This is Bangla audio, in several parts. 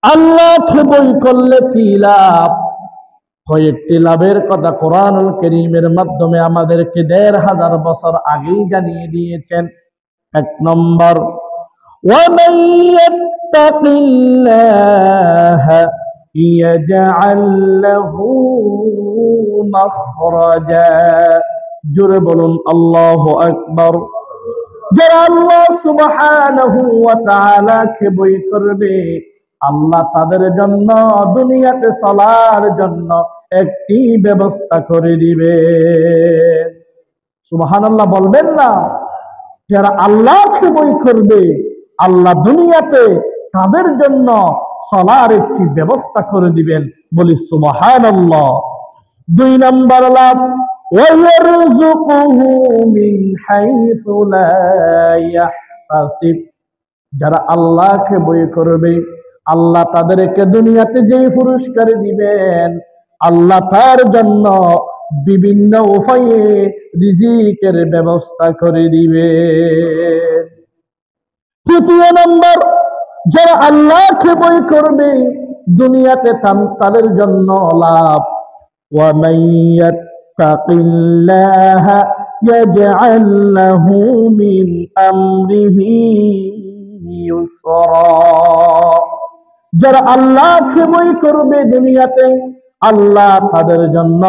আল্লাহকে বই করলে কি লাভ? কয়েকটি লাভের কথা কোরআনুল কারীমের মাধ্যমে আমাদেরকে ১৫০০ বছর আগেই জানিয়ে দিয়েছেন। এক নম্বর, وَمَن يَتَّقِ اللَّهَ يَجْعَل لَّهُ مَخْرَجًا। জোরে বলুন আল্লাহু আকবার। যারা আল্লাহ সুবহানাহু ওয়া তাআলাকে ভয় করবে, আল্লাহ তাদের জন্য দুনিয়াতে চলার জন্য একটি ব্যবস্থা করে দিবে। সুবহানাল্লাহ বলবেন না? যারা আল্লাহকে ভয় করবে, আল্লাহ দুনিয়াতে তাদের জন্য চলার একটি ব্যবস্থা করে দিবেন। বলি সুবহানাল্লাহ। ২ নম্বর লাভ, ওয়ারযুকুহু মিন হাইসু লা ইয়াহতাসিব। যারা আল্লাহকে ভয় করবে, আল্লাহ তাদেরকে দুনিয়াতে যেই পুরস্কার দিবেন, আল্লাহ তার জন্য বিভিন্ন উপায়ে রিজিকের ব্যবস্থা করে দিবে। ৩য় নম্বর, যারা আল্লাহকে ভয় করবে, দুনিয়াতে তাদের জন্য লাভ, وَمَن يَتَّقِ اللَّهَ يَجْعَل لَّهُ مِنْ أَمْرِهِ يُسْرًا। যারা আল্লাহকে ভয় করবে দুনিয়াতে, আল্লাহ তাদের জন্য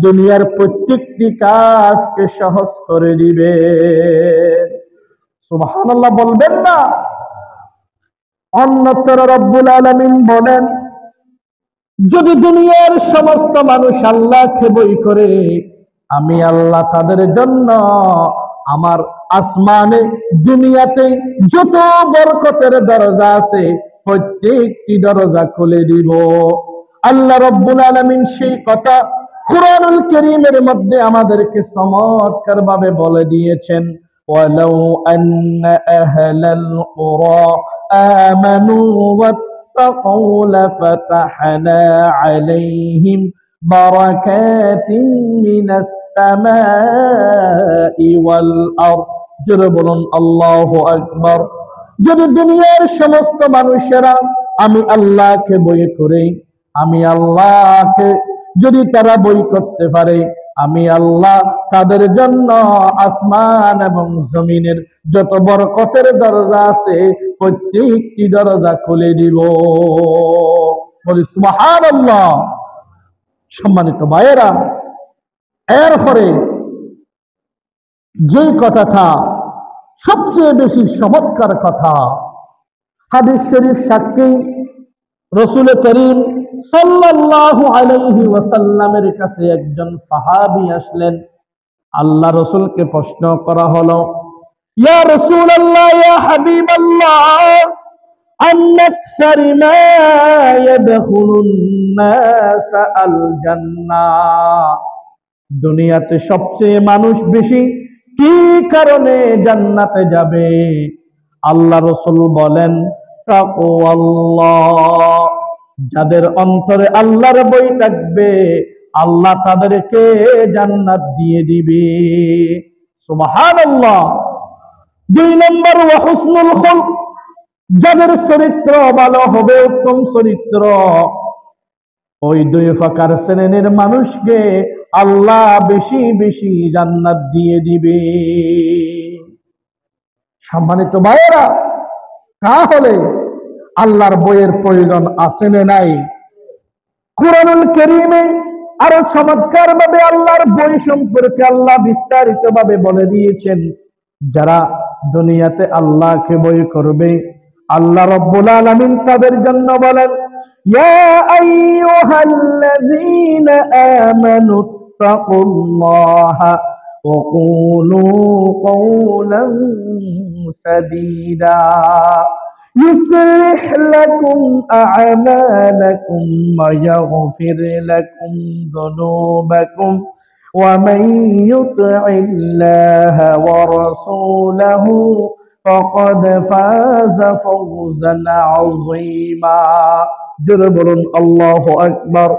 দুনিয়ার প্রত্যেকটি কাজকে সহজ করে দিবে। সুবহানাল্লাহ বলবেন না? অন্যত্র রব্বুল আলামিন বলেন, যদি দুনিয়ার সমস্ত মানুষ আল্লাহকে ভয় করে, আমি আল্লাহ তাদের জন্য আমার আসমানে দুনিয়াতে যত বরকতের দরজা আছে প্রত্যেকটি দরজা খুলে দিব। আল্লাহ রব্বুল আলামিন সেই কথা কুরআনুল কারীমের মধ্যে আমাদেরকে চমৎকার ভাবে বলে দিয়েছেন। ওয়ালাউ আন্না আহলাল কুরা আমানু واتقوا لفتحنا عليهم بركات من السماء والأرض। জোরে বলুন আল্লাহু আকবার। যদি দুনিয়ার সমস্ত মানুষেরা আমি আল্লাহকে ভয় করে, আমি আল্লাহকে যদি তারা ভয় করতে পারে, আমি আল্লাহ তাদের জন্য আসমান এবং জমিনের যত বরকতের দরজা আছে প্রত্যেকটি দরজা খুলে দিব। বলি সুবহানাল্লাহ। সম্মানিত ভাইয়েরা, এরপরে যে কথাটা সবচেয়ে বেশি চমৎকার কথা, হাদিস শরীফ সাক্ষী রাসূল করিম সাল্লাল্লাহু আলাইহি ওয়াসাল্লামের কাছে একজন সাহাবী আসলেন। আল্লাহ রাসূলকে প্রশ্ন করা হলো, ইয়া রাসূলুল্লাহ, ইয়া হাবিবাল্লাহ, আন আকসারি মা ইয়াদখুলুন নাস আল জান্নাহ। দুনিয়াতে সবচেয়ে মানুষ বেশি কি কারণে জান্নাতে যাবে? আল্লাহ রাসূল বলেন, তাকওয়াল্লাহ। যাদের অন্তরে আল্লাহর ভয় থাকবে, আল্লাহ তাদেরকে জান্নাত দিয়ে দিবে। সুবহানাল্লাহ। ২ নম্বর, ওয়া হুসনুল খুলক। যাদের চরিত্র ভালো হবে, উত্তম চরিত্র, ওই ২ প্রকার শ্রেণীর মানুষকে আল্লাহ বেশি বেশি জান্নাত দিয়ে দিবে। সম্মানিত ভাইয়েরা, তাহলে আল্লাহর বইয়ের প্রয়োজন আছে না নাই? কুরআনুল কারীমে আরো চমৎকার ভাবে আল্লাহর বই সম্পর্কে আল্লাহ বিস্তারিত ভাবে বলে দিয়েছেন। যারা দুনিয়াতে আল্লাহকে ভয় করবে, আল্লাহ রাব্বুল আলামিন তাদের জন্য বলেন, ইয়া আইয়ুহাল্লাযীনা আমানু তাকুল্লাহা ওয়া কুলু কওলান সাদীদা يصلح لكم أعمالكم ويغفر لكم ذنوبكم ومن يطع الله ورسوله فقد فاز فوزا عظيما। জোরে বলুন আল্লাহু আকবার।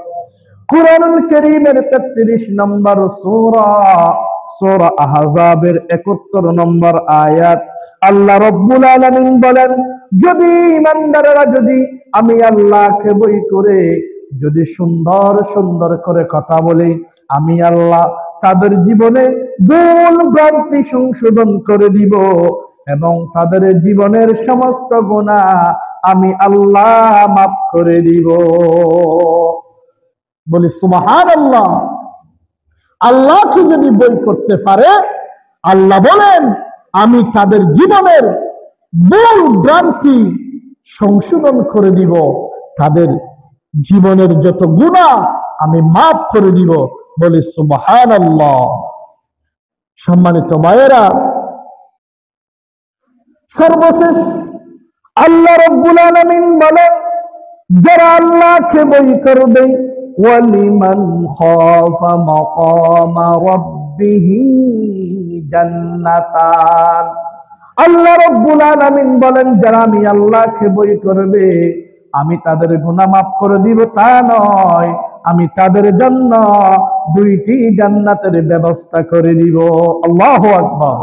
কুরআনুল কারীমের ৩৩ নম্বর সূরা সূরা আহজাবের 71 নম্বর আয়াত। আল্লাহ রাব্বুল আলামিন বলেন, যদি ঈমানদারেরা যদি আমি আল্লাহকে ভয় করে যদি সুন্দর সুন্দর করে কথা বলে, আমি আল্লাহ তাদের জীবনে ভুল ভ্রান্তি সংশোধন করে দিব এবং তাদের জীবনের সমস্ত গুনাহ আমি আল্লাহ মাফ করে দিব। বলি সুবহানাল্লাহ। আল্লাহকে যদি বই করতে পারে, আল্লাহ বলেন আমি তাদের জীবনের ভুল ভ্রান্তি সংশোধন করে দিব, তাদের জীবনের যত গুনাহ আমি মাফ করে দিব। বলি সুবহানাল্লাহ। সম্মানিত ভাইয়েরা, সর্বশেষ আল্লাহ রাব্বুল আলামিন বলেন, যারা আল্লাহকে ভয় করবে, ওয়ালিমান খাফা মাকামা রাব্বিহি জান্নাতান। আল্লাহ রাব্বুল আলামিন বলেন, যারা আমি আল্লাহকে ভয় করবে আমি তাদের গুনাহ মাফ করে দিব তা নয়, আমি তাদের জন্য দুইটি জান্নাতের ব্যবস্থা করে দিব। আল্লাহু আকবার।